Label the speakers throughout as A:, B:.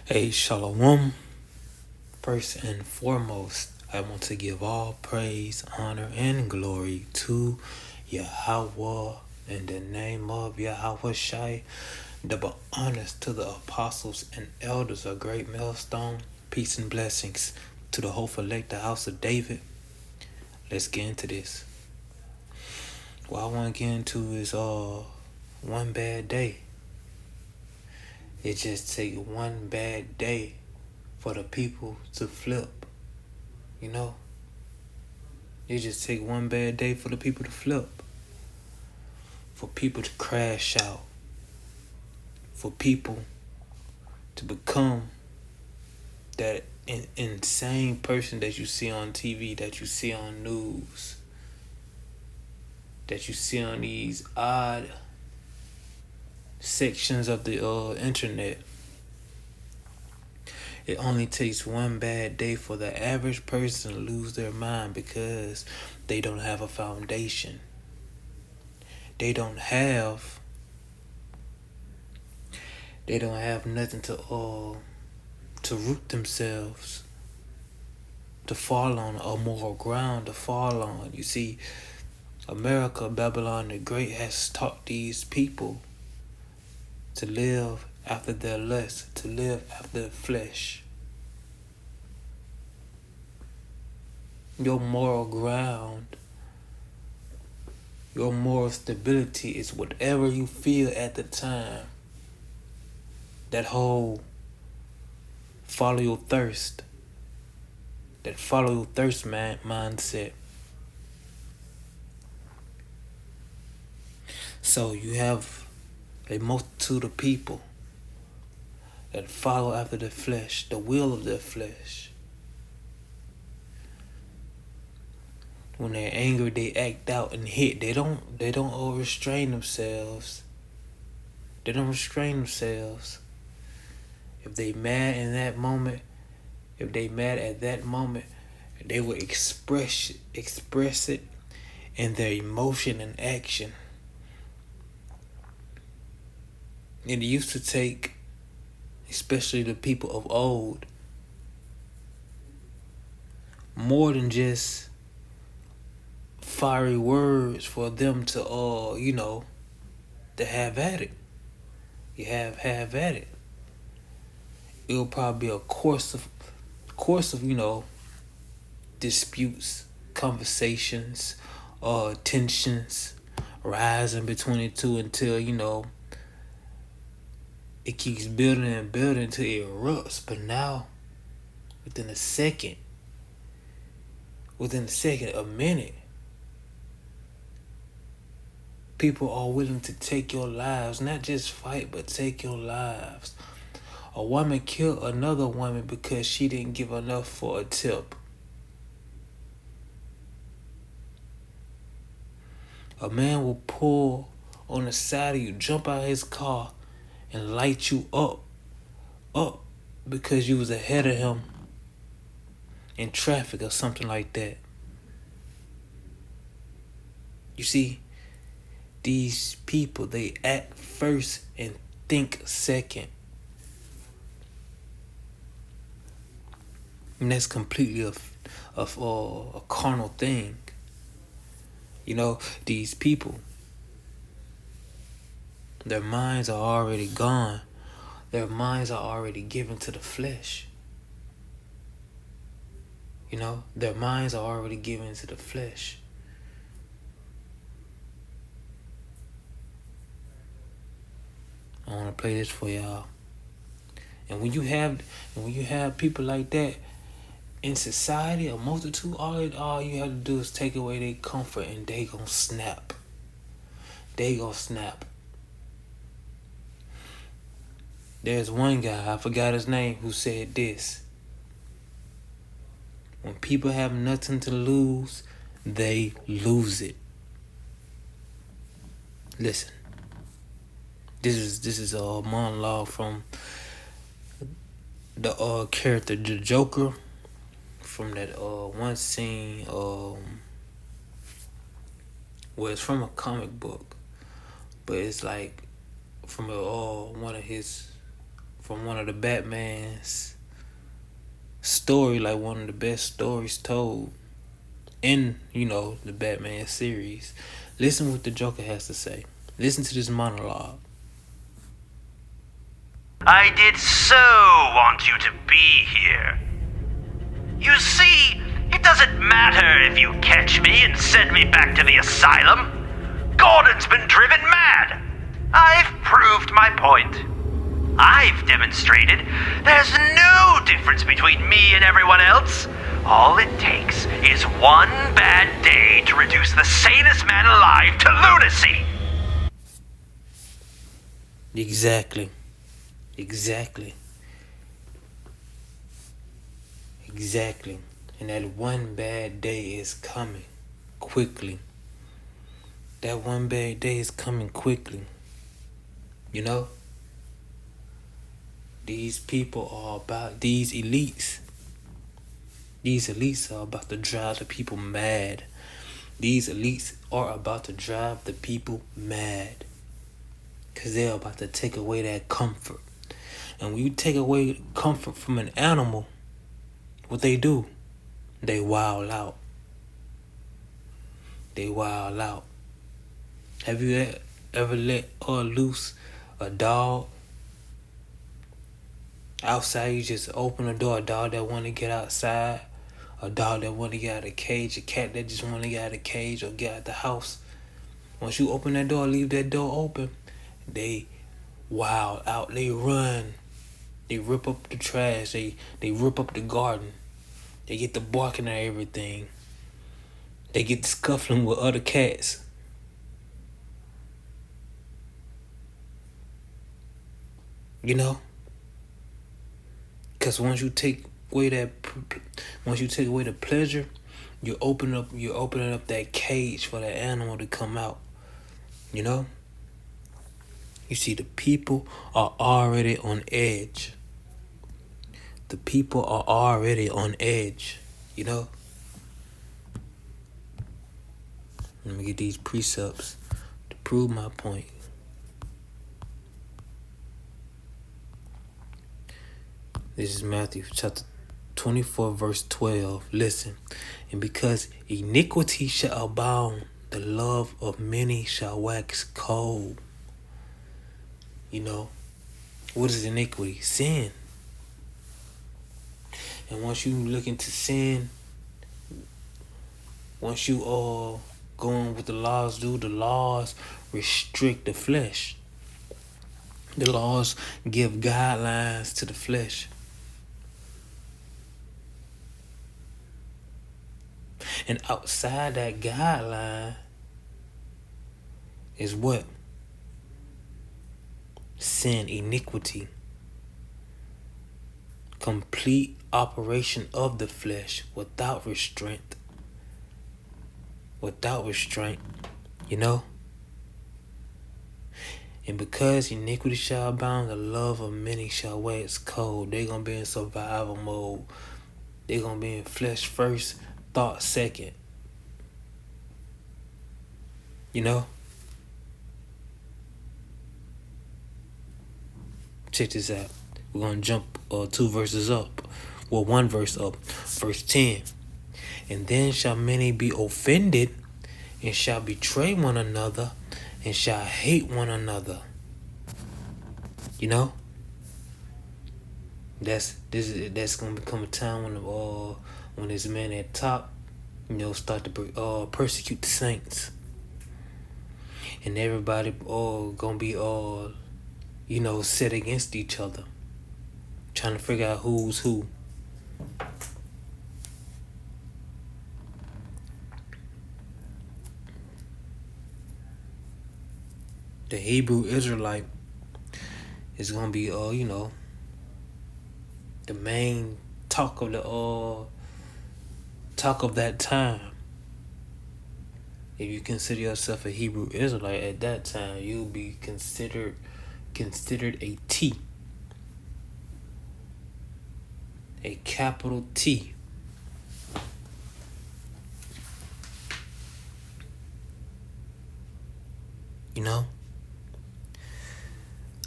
A: Hey, Shalom. First and foremost, I want to give all praise, honor, and glory to Yahweh in the name of Yahweh Shai. Double honors to the apostles and elders of Great Millstone. Peace and blessings to the whole elect, the house of David. Let's get into this. What I want to get into is one bad day. It just takes one bad day for the people to flip. You know? It just take one bad day for the people to flip. For people to crash out. For people to become that insane person that you see on TV, that you see on news, that you see on these odd sections of the internet. It only takes one bad day for the average person to lose their mind because they don't have a foundation. They don't have nothing to root themselves, to fall on, a moral ground to fall on. You see, America, Babylon the Great, has taught these people to live after their lust, to live after the flesh. Your moral ground, your moral stability is whatever you feel at the time. That whole follow your thirst, mindset. So you have a multitude of people that follow after the flesh, the will of their flesh. When they're angry, they act out and hit. They don't restrain themselves. They don't restrain themselves. If they mad in that moment, if they mad at that moment, they will express it in their emotion and action. It used to take, especially the people of old, more than just fiery words for them to to have at it. You have at it. It'll probably be a course of disputes, conversations, tensions rising between the two until it keeps building and building until it erupts. But now, within a second, a minute, people are willing to take your lives, not just fight, but take your lives. A woman killed another woman because she didn't give enough for a tip. A man will pull on the side of you, jump out of his car, and light you up because you was ahead of him in traffic or something like that. You see, these people, they act first and think second. And that's completely a carnal thing. These people, their minds are already gone. Their minds are already given to the flesh. Their minds are already given to the flesh. I want to play this for y'all. And when you have people like that in society, a multitude, all you have to do is take away their comfort and they gonna snap. There's one guy, I forgot his name, who said this: when people have nothing to lose, they lose it. Listen. This is a monologue from the character the Joker, from that one scene where it's from a comic book, but it's like from one of his from one of the Batman's story, like one of the best stories told in, the Batman series. Listen what the Joker has to say. Listen to this monologue.
B: I did so want you to be here. You see, it doesn't matter if you catch me and send me back to the asylum. Gordon's been driven mad. I've proved my point. I've demonstrated there's no difference between me and everyone else. All it takes is one bad day to reduce the sanest man alive to lunacy.
A: Exactly. And that one bad day is coming quickly. That one bad day is coming quickly. These people are about, these elites are about to drive the people mad. These elites are about to drive the people mad. Because they're about to take away that comfort. And when you take away comfort from an animal, what they do? They wild out. Have you ever let loose a dog? Outside, you just open the door, a dog that want to get outside, a dog that want to get out of the cage, a cat that just want to get out of the cage or get out of the house. Once you open that door, leave that door open, they wild out, they run, they rip up the trash, they rip up the garden, they get the barking at everything, they get the scuffling with other cats. Because once you take away the pleasure, you're opening up that cage for that animal to come out. You see, the people are already on edge. Let me get these precepts to prove my point. This is Matthew chapter 24, verse 12. Listen. And because iniquity shall abound, the love of many shall wax cold. What is iniquity? Sin. And once you look into sin, once you going with the laws do, the laws restrict the flesh. The laws give guidelines to the flesh. And outside that guideline is what? Sin, iniquity. Complete operation of the flesh without restraint. And because iniquity shall abound, the love of many shall wax cold. They're going to be in survival mode. They're going to be in flesh first, thought second. Check this out. We're going to jump 2 verses up. Well, 1 verse up. Verse 10. And then shall many be offended, and shall betray one another, and shall hate one another. That's gonna become a time when this man at top, start to persecute the saints, and everybody gonna be set against each other, trying to figure out who's who. The Hebrew Israelite is gonna be the main talk of that time. If you consider yourself a Hebrew Israelite at that time, you'll be considered a T. A capital T.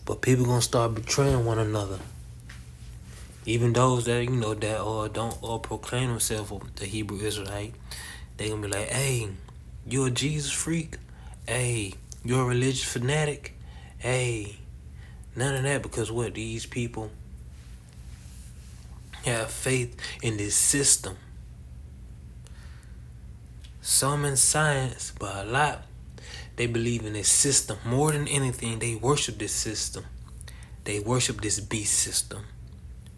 A: But people gonna start betraying one another. Even those that that don't proclaim themselves the Hebrew Israelite, they gonna be like, "Hey, you a Jesus freak? Hey, you're a religious fanatic? Hey, none of that." Because what these people have faith in this system. Some in science, but a lot they believe in this system more than anything. They worship this system. They worship this beast system.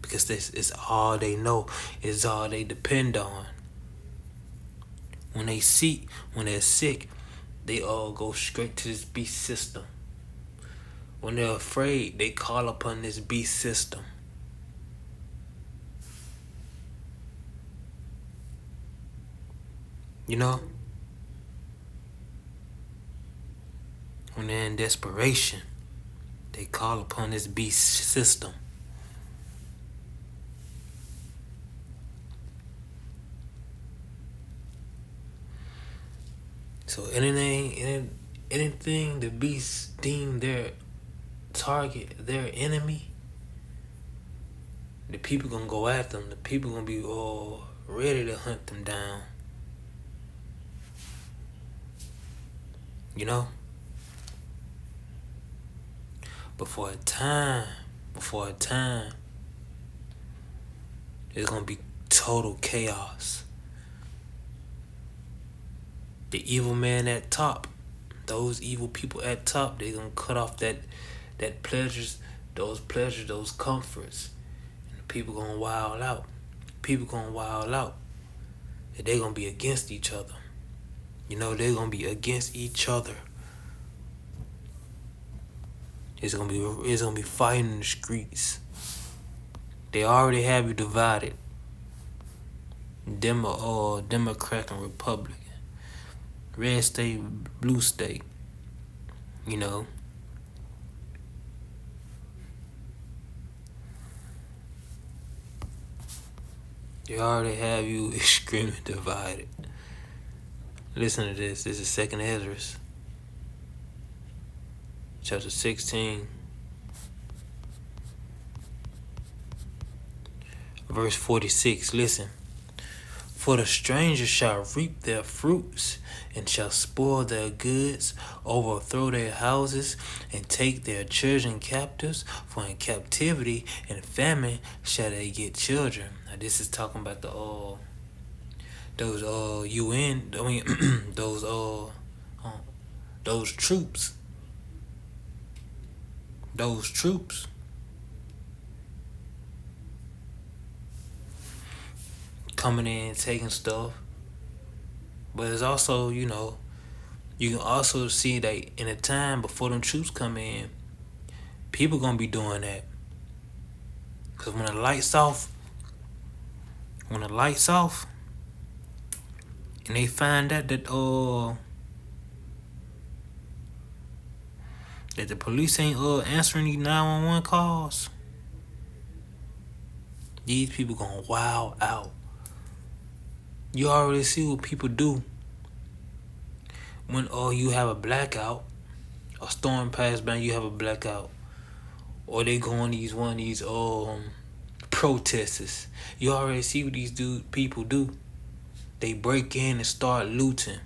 A: Because this is all they know, is all they depend on. When they're sick, they all go straight to this beast system. When they're afraid, they call upon this beast system. You know? When they're in desperation, they call upon this beast system. So anything the beasts deem their target, their enemy, the people gonna go after them. The people gonna be all ready to hunt them down. You know? Before a time, it's gonna be total chaos. The evil man at top, those evil people at top, they gonna cut off those pleasures, those comforts, and the people gonna wild out. And they gonna be against each other. You know, they're gonna be against each other. It's gonna be fighting in the streets. They already have you divided. Democrat and Republican. Red state, blue state. You know. They already have you extremely divided. Listen to this. This is 2nd Ezra, chapter 16, verse 46. Listen. For the strangers shall reap their fruits, and shall spoil their goods, overthrow their houses, and take their children captives. For in captivity and famine shall they get children. Now this is talking about those UN. I mean those troops. Those troops. Coming in, taking stuff. But it's also, you can also see that in a time before them troops come in, people gonna be doing that. Cause when the lights off, and they find out that the police ain't answering these 911 calls, these people gonna wild out. You already see what people do when you have a blackout, a storm pass by, you have a blackout, or they go on these protests. You already see what these people do. They break in and start looting.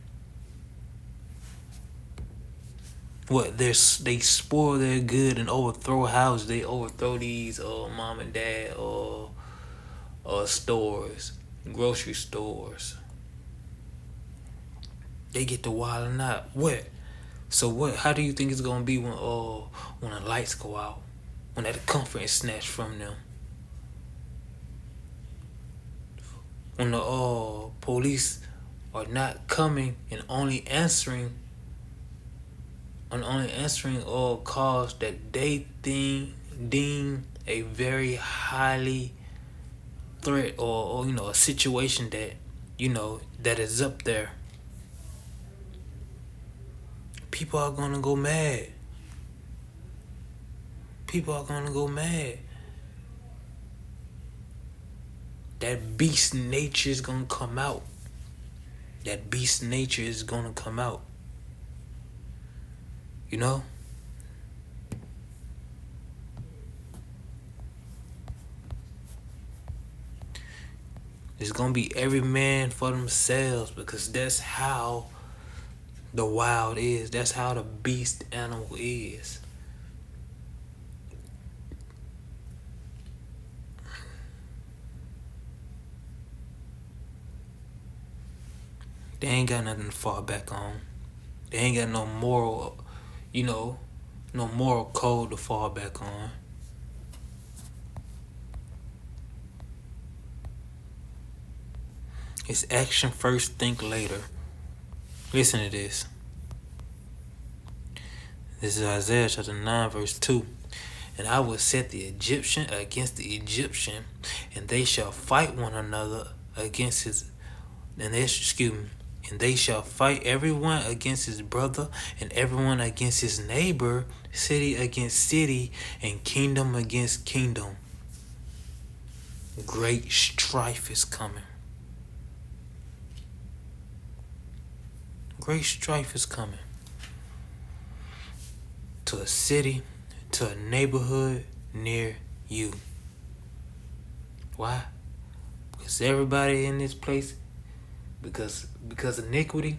A: They spoil their good and overthrow houses. They overthrow these mom and dad stores, grocery stores. They get to wilding out. What? So what? How do you think it's gonna be when the lights go out? When that comfort is snatched from them? When the police are not coming and only answering calls that they deem a very highly threat or a situation that that is up there. People are gonna go mad. That beast nature is gonna come out. You know? It's gonna be every man for themselves, because that's how the wild is. That's how the beast animal is. They ain't got nothing to fall back on. They ain't got no moral, no moral code to fall back on. It's action first, think later. Listen to this. This is Isaiah chapter 9, verse 2. And I will set the Egyptian against the Egyptian, and they shall fight one another against his, and they shall fight everyone against his brother, and everyone against his neighbor, city against city, and kingdom against kingdom. Great strife is coming. Great strife is coming. To a city, to a neighborhood near you. Why? Because everybody in this place, because iniquity,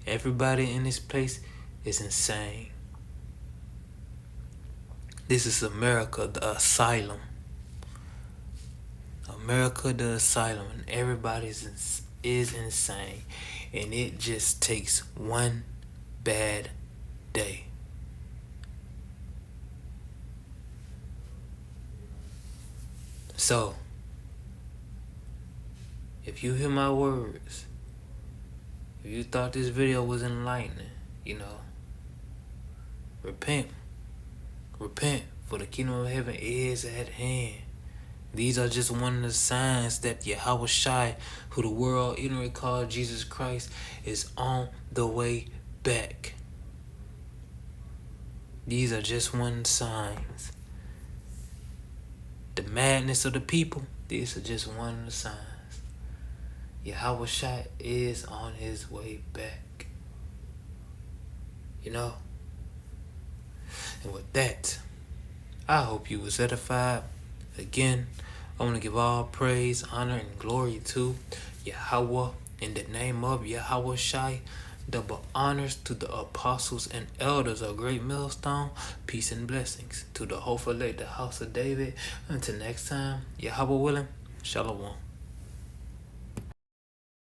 A: everybody in this place is insane. This is America, the asylum. America, the asylum, and everybody is insane. And it just takes one bad day. So, if you hear my words, if you thought this video was enlightening, repent. Repent, for the kingdom of heaven is at hand. These are just one of the signs that Yahweh Shai, who the world ignorantly called Jesus Christ, is on the way back. These are just one of the signs. The madness of the people, these are just one of the signs. Yahweh Shai is on his way back. And with that, I hope you was edified. Again, I want to give all praise, honor, and glory to Yahweh in the name of Yahweh Shai. Double honors to the apostles and elders of Great Millstone. Peace and blessings to the hopeful elect, the house of David. Until next time, Yahweh willing, Shalom.